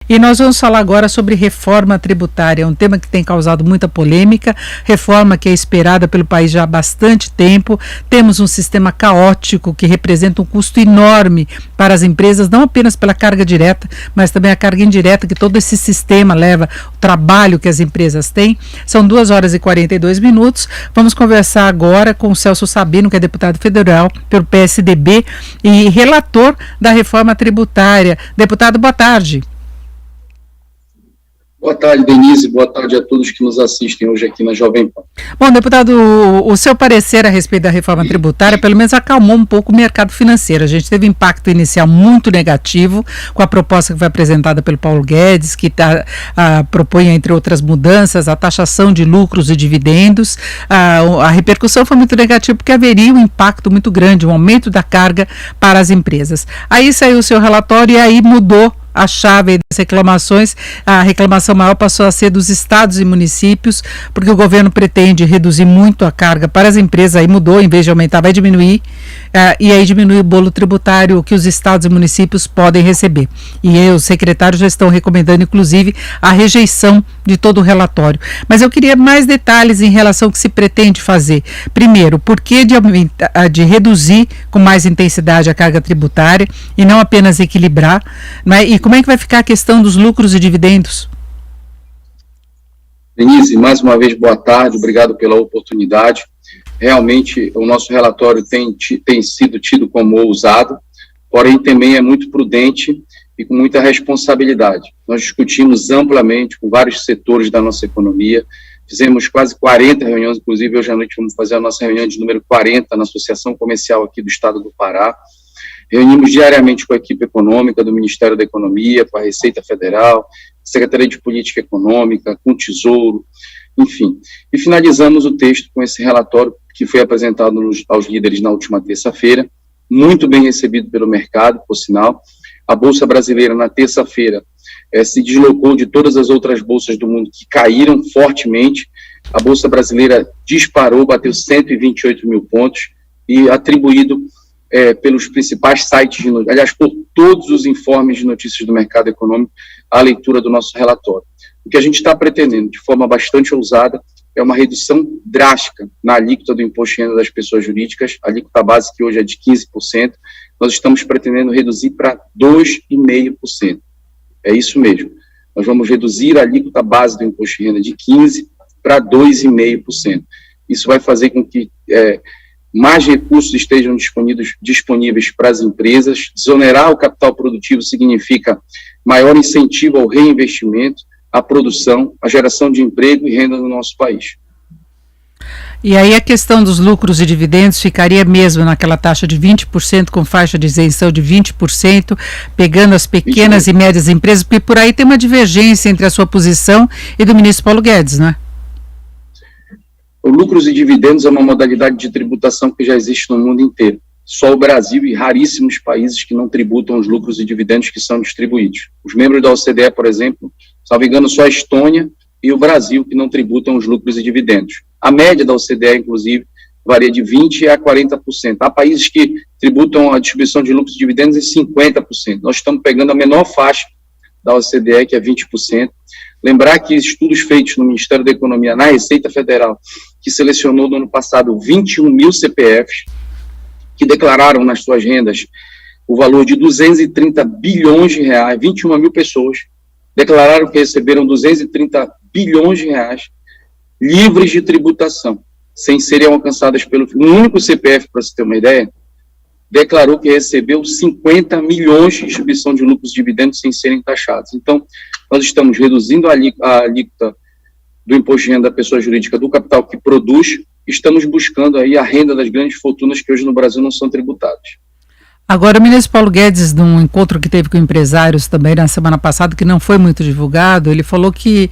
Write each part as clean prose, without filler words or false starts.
E nós vamos falar agora sobre reforma tributária, um tema que tem causado muita polêmica, reforma que é esperada pelo país já há bastante tempo. Temos um sistema caótico que representa um custo enorme para as empresas, não apenas pela carga direta, mas também a carga indireta que todo esse sistema leva, o trabalho que as empresas têm. São 2h42. Vamos conversar agora com o Celso Sabino, que é deputado federal pelo PSDB e relator da reforma tributária. Deputado, boa tarde. Boa tarde, Denise. Boa tarde a todos que nos assistem hoje aqui na Jovem Pan. Bom, deputado, o seu parecer a respeito da reforma tributária, pelo menos acalmou um pouco o mercado financeiro. A gente teve impacto inicial muito negativo com a proposta que foi apresentada pelo Paulo Guedes, que propõe, entre outras mudanças, a taxação de lucros e dividendos. A repercussão foi muito negativa porque haveria um impacto muito grande, um aumento da carga para as empresas. Aí saiu o seu relatório e aí mudou a chave das reclamações. A reclamação maior passou a ser dos estados e municípios, porque o governo pretende reduzir muito a carga para as empresas. Aí mudou, em vez de aumentar, vai diminuir, e aí diminui o bolo tributário que os estados e municípios podem receber. E os secretários já estão recomendando, inclusive, a rejeição de todo o relatório. Mas eu queria mais detalhes em relação ao que se pretende fazer. Primeiro, por que de reduzir com mais intensidade a carga tributária e não apenas equilibrar, né? E como é que vai ficar a questão dos lucros e dividendos? Denise, mais uma vez, boa tarde, obrigado pela oportunidade. Realmente, o nosso relatório tem sido tido como ousado, porém também é muito prudente e com muita responsabilidade. Nós discutimos amplamente com vários setores da nossa economia, fizemos quase 40 reuniões, inclusive hoje à noite vamos fazer a nossa reunião de número 40 na Associação Comercial aqui do Estado do Pará. Reunimos diariamente com a equipe econômica do Ministério da Economia, com a Receita Federal, Secretaria de Política Econômica, com o Tesouro, enfim. E finalizamos o texto com esse relatório que foi apresentado aos líderes na última terça-feira, muito bem recebido pelo mercado, por sinal. A Bolsa Brasileira, na terça-feira, se deslocou de todas as outras bolsas do mundo que caíram fortemente. A Bolsa Brasileira disparou, bateu 128 mil pontos e atribuído pelos principais sites de notícias, aliás, por todos os informes de notícias do mercado econômico, a leitura do nosso relatório. O que a gente está pretendendo, de forma bastante ousada, é uma redução drástica na alíquota do imposto de renda das pessoas jurídicas, a alíquota base que hoje é de 15%, nós estamos pretendendo reduzir para 2,5%. É isso mesmo. Nós vamos reduzir a alíquota base do imposto de renda de 15% para 2,5%. Isso vai fazer com que mais recursos estejam disponíveis para as empresas. Desonerar o capital produtivo significa maior incentivo ao reinvestimento, à produção, à geração de emprego e renda no nosso país. E aí a questão dos lucros e dividendos ficaria mesmo naquela taxa de 20%, com faixa de isenção de 20%, pegando as pequenas e médias empresas, porque por aí tem uma divergência entre a sua posição e do ministro Paulo Guedes, não é? O lucros e dividendos é uma modalidade de tributação que já existe no mundo inteiro. Só o Brasil e raríssimos países que não tributam os lucros e dividendos que são distribuídos. Os membros da OCDE, por exemplo, salvo engano, só a Estônia e o Brasil que não tributam os lucros e dividendos. A média da OCDE, inclusive, varia de 20% a 40%. Há países que tributam a distribuição de lucros e dividendos em 50%. Nós estamos pegando a menor faixa da OCDE, que é 20%. Lembrar que estudos feitos no Ministério da Economia, na Receita Federal, que selecionou no ano passado 21 mil CPFs, que declararam nas suas rendas o valor de 230 bilhões de reais, 21 mil pessoas declararam que receberam 230 bilhões de reais livres de tributação, sem serem alcançadas pelo... Um único CPF, para você ter uma ideia, declarou que recebeu 50 milhões de distribuição de lucros e dividendos sem serem taxados. Então, nós estamos reduzindo a alíquota do imposto de renda da pessoa jurídica do capital que produz, estamos buscando aí a renda das grandes fortunas que hoje no Brasil não são tributadas. Agora, o ministro Paulo Guedes, num encontro que teve com empresários também na semana passada, que não foi muito divulgado, ele falou que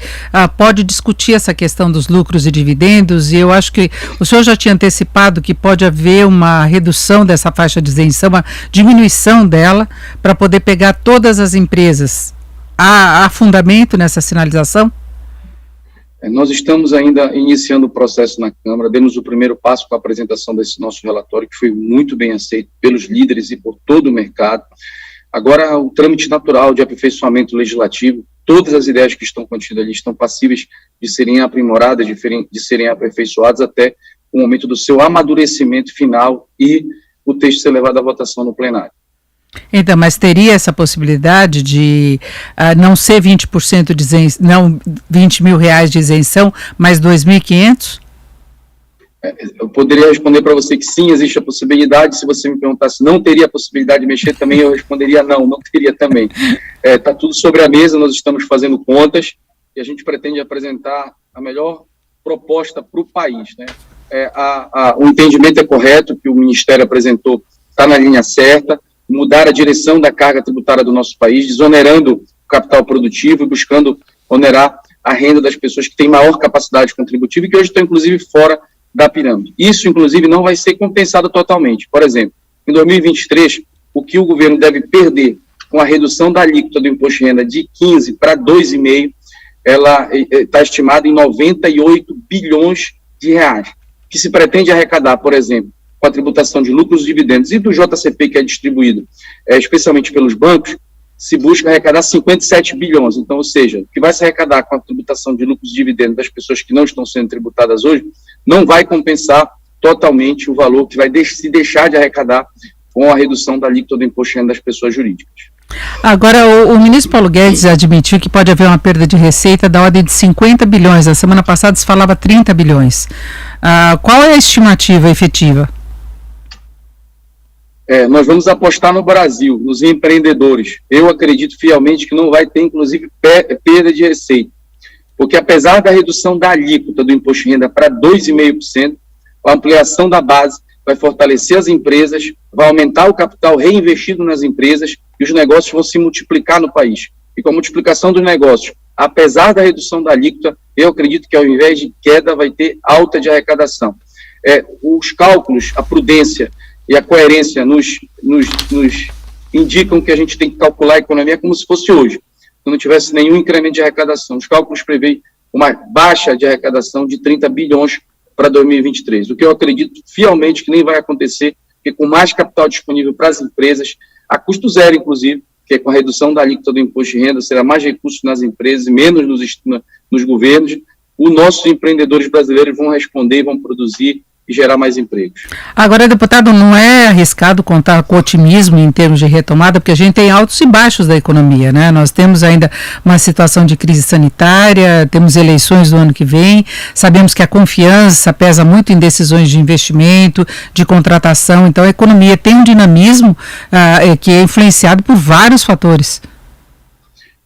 pode discutir essa questão dos lucros e dividendos, e eu acho que o senhor já tinha antecipado que pode haver uma redução dessa faixa de isenção, uma diminuição dela, para poder pegar todas as empresas. Há fundamento nessa sinalização? Nós estamos ainda iniciando o processo na Câmara, demos o primeiro passo com a apresentação desse nosso relatório, que foi muito bem aceito pelos líderes e por todo o mercado. Agora, o trâmite natural de aperfeiçoamento legislativo, todas as ideias que estão contidas ali estão passíveis de serem aprimoradas, de serem aperfeiçoadas até o momento do seu amadurecimento final e o texto ser levado à votação no plenário. Então, mas teria essa possibilidade de não ser 20% de isenção, não R$20 mil de isenção, mas 2.500? Eu poderia responder para você que sim, existe a possibilidade. Se você me perguntasse se não teria a possibilidade de mexer também, eu responderia não teria também. Está tudo sobre a mesa, nós estamos fazendo contas e a gente pretende apresentar a melhor proposta para o país, né? O entendimento é correto, que o Ministério apresentou, está na linha certa, mudar a direção da carga tributária do nosso país, desonerando o capital produtivo e buscando onerar a renda das pessoas que têm maior capacidade contributiva e que hoje estão, inclusive, fora da pirâmide. Isso, inclusive, não vai ser compensado totalmente. Por exemplo, em 2023, o que o governo deve perder com a redução da alíquota do imposto de renda de 15 para 2,5, ela está estimada em 98 bilhões de reais, que se pretende arrecadar, por exemplo, com a tributação de lucros e dividendos e do JCP, que é distribuído especialmente pelos bancos, se busca arrecadar 57 bilhões. Então, ou seja, o que vai se arrecadar com a tributação de lucros e dividendos das pessoas que não estão sendo tributadas hoje, não vai compensar totalmente o valor que vai se deixar de arrecadar com a redução da alíquota do imposto de renda das pessoas jurídicas. Agora, o ministro Paulo Guedes admitiu que pode haver uma perda de receita da ordem de 50 bilhões. A semana passada se falava 30 bilhões. Qual é a estimativa efetiva? Nós vamos apostar no Brasil, nos empreendedores. Eu acredito fielmente que não vai ter, inclusive, perda de receita, porque apesar da redução da alíquota do imposto de renda para 2,5%, a ampliação da base vai fortalecer as empresas, vai aumentar o capital reinvestido nas empresas e os negócios vão se multiplicar no país. E com a multiplicação dos negócios, apesar da redução da alíquota, eu acredito que ao invés de queda vai ter alta de arrecadação. Os cálculos, a prudência e a coerência nos indicam que a gente tem que calcular a economia como se fosse hoje, se não tivesse nenhum incremento de arrecadação. Os cálculos prevêem uma baixa de arrecadação de 30 bilhões para 2023, o que eu acredito fielmente que nem vai acontecer, porque com mais capital disponível para as empresas, a custo zero, inclusive, que é com a redução da alíquota do imposto de renda, será mais recursos nas empresas e menos nos governos, os nossos empreendedores brasileiros vão responder, vão produzir e gerar mais empregos. Agora, deputado, não é arriscado contar com otimismo em termos de retomada, porque a gente tem altos e baixos da economia, né? Nós temos ainda uma situação de crise sanitária, temos eleições do ano que vem, sabemos que a confiança pesa muito em decisões de investimento, de contratação, então a economia tem um dinamismo que é influenciado por vários fatores.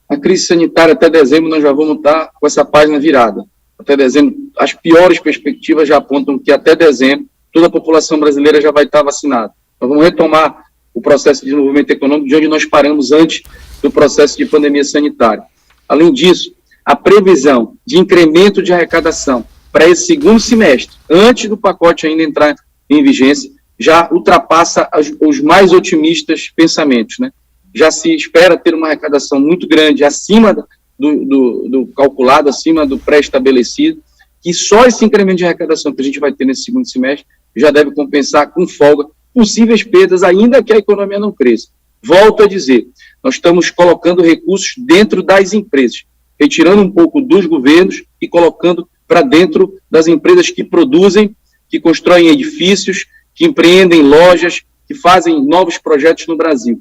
A crise sanitária, até dezembro, nós já vamos estar com essa página virada. Até dezembro, as piores perspectivas já apontam que até dezembro toda a população brasileira já vai estar vacinada. Nós vamos retomar o processo de desenvolvimento econômico de onde nós paramos antes do processo de pandemia sanitária. Além disso, a previsão de incremento de arrecadação para esse segundo semestre, antes do pacote ainda entrar em vigência, já ultrapassa os mais otimistas pensamentos, né? Já se espera ter uma arrecadação muito grande, acima do calculado, acima do pré-estabelecido, que só esse incremento de arrecadação que a gente vai ter nesse segundo semestre já deve compensar com folga possíveis perdas, ainda que a economia não cresça. Volto a dizer, nós estamos colocando recursos dentro das empresas, retirando um pouco dos governos e colocando para dentro das empresas que produzem, que constroem edifícios, que empreendem lojas, que fazem novos projetos no Brasil.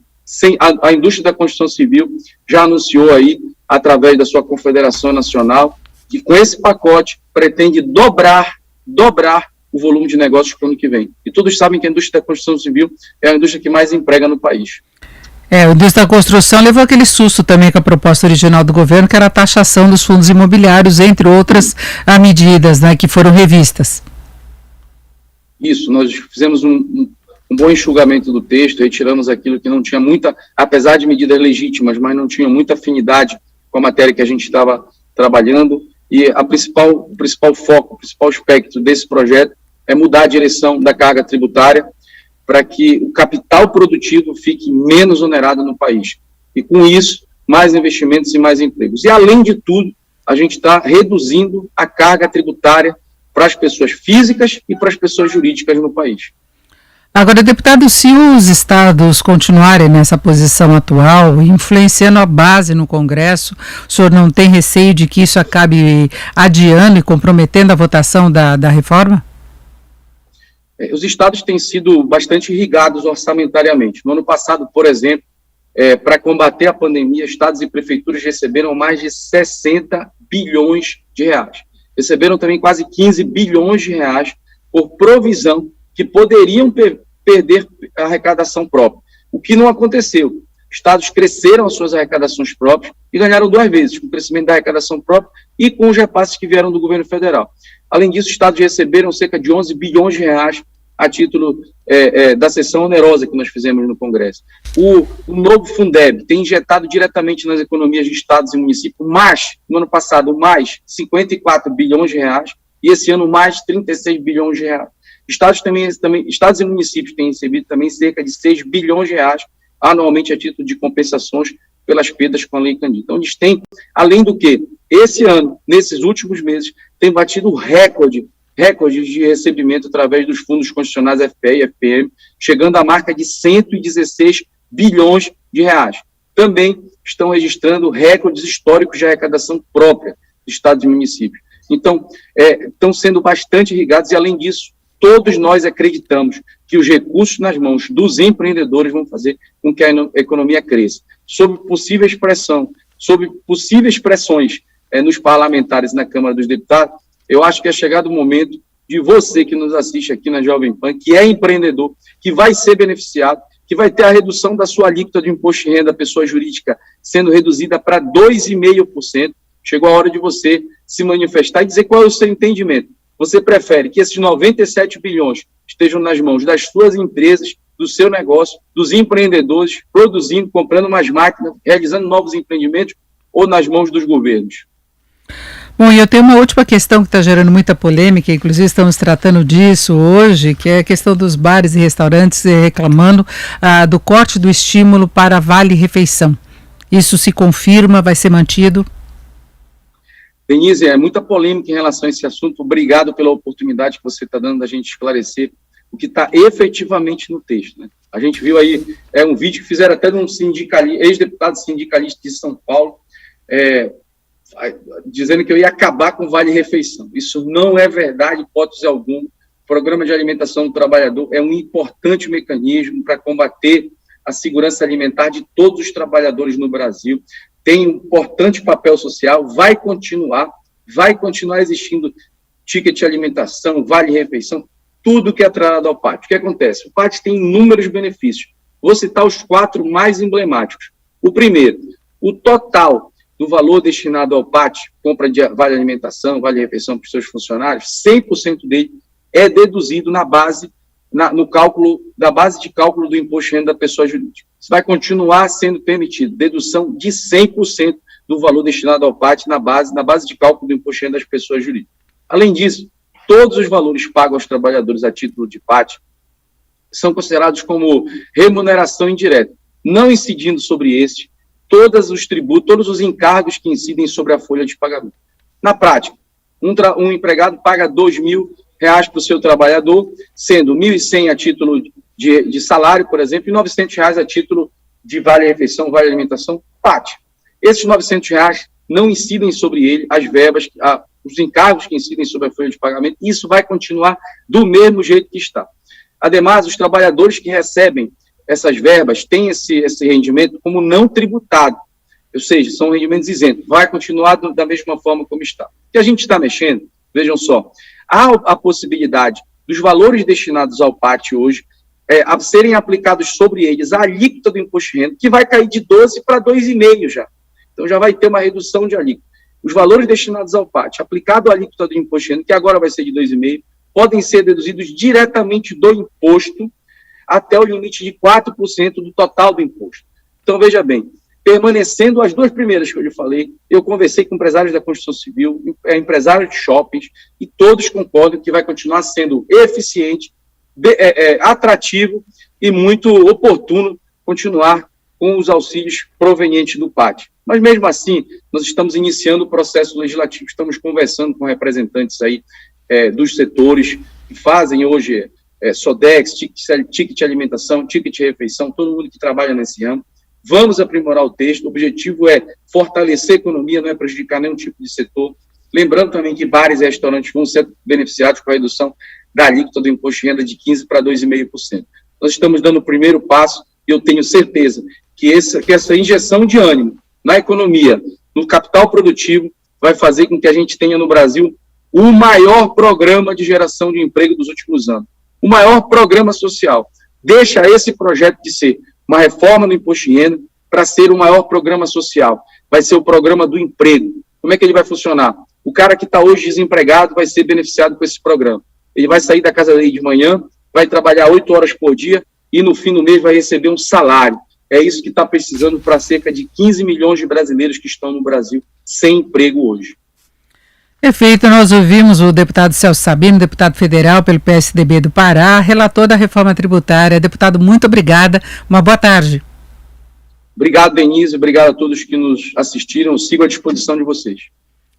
A indústria da construção civil já anunciou aí, através da sua confederação nacional, que com esse pacote pretende dobrar o volume de negócios para o ano que vem. E todos sabem que a indústria da construção civil é a indústria que mais emprega no país. A indústria da construção levou aquele susto também com a proposta original do governo, que era a taxação dos fundos imobiliários, entre outras medidas, né, que foram revistas. Isso, nós fizemos um bom enxugamento do texto, retiramos aquilo que não tinha muita, apesar de medidas legítimas, mas não tinha muita afinidade com a matéria que a gente estava trabalhando, e o principal foco, o principal aspecto desse projeto é mudar a direção da carga tributária para que o capital produtivo fique menos onerado no país. E com isso, mais investimentos e mais empregos. E além de tudo, a gente está reduzindo a carga tributária para as pessoas físicas e para as pessoas jurídicas no país. Agora, deputado, se os estados continuarem nessa posição atual, influenciando a base no Congresso, o senhor não tem receio de que isso acabe adiando e comprometendo a votação da reforma? Os estados têm sido bastante irrigados orçamentariamente. No ano passado, por exemplo, para combater a pandemia, estados e prefeituras receberam mais de 60 bilhões de reais. Receberam também quase 15 bilhões de reais por provisão que poderiam perder a arrecadação própria, o que não aconteceu. Estados cresceram as suas arrecadações próprias e ganharam 2 vezes, com o crescimento da arrecadação própria e com os repasses que vieram do governo federal. Além disso, estados receberam cerca de 11 bilhões de reais a título da sessão onerosa que nós fizemos no Congresso. O novo Fundeb tem injetado diretamente nas economias de estados e municípios no ano passado, mais 54 bilhões de reais, e esse ano mais 36 bilhões de reais. Estados e municípios têm recebido também cerca de 6 bilhões de reais anualmente a título de compensações pelas perdas com a Lei Candir. Então, eles têm, além do que, esse ano, nesses últimos meses, tem batido recordes de recebimento através dos fundos constitucionais FPE e FPM, chegando à marca de 116 bilhões de reais. Também estão registrando recordes históricos de arrecadação própria de estados e municípios. Então, estão sendo bastante irrigados e, além disso, todos nós acreditamos que os recursos nas mãos dos empreendedores vão fazer com que a economia cresça. Sob possíveis pressões nos parlamentares na Câmara dos Deputados, eu acho que é chegado o momento de você que nos assiste aqui na Jovem Pan, que é empreendedor, que vai ser beneficiado, que vai ter a redução da sua alíquota de imposto de renda, pessoa jurídica, sendo reduzida para 2,5%. Chegou a hora de você se manifestar e dizer qual é o seu entendimento. Você prefere que esses 97 bilhões estejam nas mãos das suas empresas, do seu negócio, dos empreendedores, produzindo, comprando mais máquinas, realizando novos empreendimentos, ou nas mãos dos governos? Bom, e eu tenho uma última questão que está gerando muita polêmica, inclusive estamos tratando disso hoje, que é a questão dos bares e restaurantes reclamando do corte do estímulo para vale-refeição. Isso se confirma, vai ser mantido? Denise, é muita polêmica em relação a esse assunto. Obrigado pela oportunidade que você está dando da gente esclarecer o que está efetivamente no texto, né? A gente viu aí um vídeo que fizeram até de um ex-deputado sindicalista de São Paulo, dizendo que eu ia acabar com o vale-refeição. Isso não é verdade, hipótese alguma. O Programa de Alimentação do Trabalhador é um importante mecanismo para combater a segurança alimentar de todos os trabalhadores no Brasil. Tem um importante papel social, vai continuar existindo ticket de alimentação, vale-refeição, tudo que é atrelado ao PAT. O que acontece? O PAT tem inúmeros benefícios. Vou citar os 4 mais emblemáticos. O primeiro, o total do valor destinado ao PAT, compra de vale-alimentação, vale-refeição para os seus funcionários, 100% dele é deduzido na base de cálculo do imposto de renda da pessoa jurídica. Isso vai continuar sendo permitido, dedução de 100% do valor destinado ao PAT na base de cálculo do imposto de renda das pessoas jurídicas. Além disso, todos os valores pagos aos trabalhadores a título de PAT são considerados como remuneração indireta, não incidindo sobre esses todos os tributos, todos os encargos que incidem sobre a folha de pagamento. Na prática, um empregado paga R$2.000 para o seu trabalhador, sendo R$1.100 a título de salário, por exemplo, e R$900 a título de vale-refeição, vale-alimentação, PAT. Esses R$900 não incidem sobre ele as verbas, os encargos que incidem sobre a folha de pagamento, e isso vai continuar do mesmo jeito que está. Ademais, os trabalhadores que recebem essas verbas têm esse rendimento como não tributado, ou seja, são rendimentos isentos, vai continuar da mesma forma como está. O que a gente está mexendo, vejam só, há a possibilidade dos valores destinados ao PAT hoje a serem aplicados sobre eles a alíquota do imposto de renda, que vai cair de 12 para 2,5 já. Então já vai ter uma redução de alíquota. Os valores destinados ao PAT, aplicado à alíquota do imposto de renda, que agora vai ser de 2,5, podem ser deduzidos diretamente do imposto até o limite de 4% do total do imposto. Então, veja bem, permanecendo as 2 primeiras que eu lhe falei, eu conversei com empresários da construção civil, empresários de shoppings, e todos concordam que vai continuar sendo eficiente, atrativo e muito oportuno continuar com os auxílios provenientes do PAT. Mas, mesmo assim, nós estamos iniciando o processo legislativo, estamos conversando com representantes aí dos setores que fazem hoje Sodex, ticket de alimentação, ticket de refeição, todo mundo que trabalha nesse ramo. Vamos aprimorar o texto, o objetivo é fortalecer a economia, não é prejudicar nenhum tipo de setor. Lembrando também que bares e restaurantes vão ser beneficiados com a redução da alíquota do imposto de renda de 15% para 2,5%. Nós estamos dando o primeiro passo e eu tenho certeza que essa injeção de ânimo na economia, no capital produtivo, vai fazer com que a gente tenha no Brasil o maior programa de geração de emprego dos últimos anos, o maior programa social. Deixa esse projeto de ser uma reforma no imposto de renda para ser o maior programa social. Vai ser o programa do emprego. Como é que ele vai funcionar? O cara que está hoje desempregado vai ser beneficiado com esse programa. Ele vai sair da casa dele de manhã, vai trabalhar 8 horas por dia e no fim do mês vai receber um salário. É isso que está precisando para cerca de 15 milhões de brasileiros que estão no Brasil sem emprego hoje. Perfeito, nós ouvimos o deputado Celso Sabino, deputado federal pelo PSDB do Pará, relator da reforma tributária. Deputado, muito obrigada, uma boa tarde. Obrigado, Denise, obrigado a todos que nos assistiram, sigo à disposição de vocês.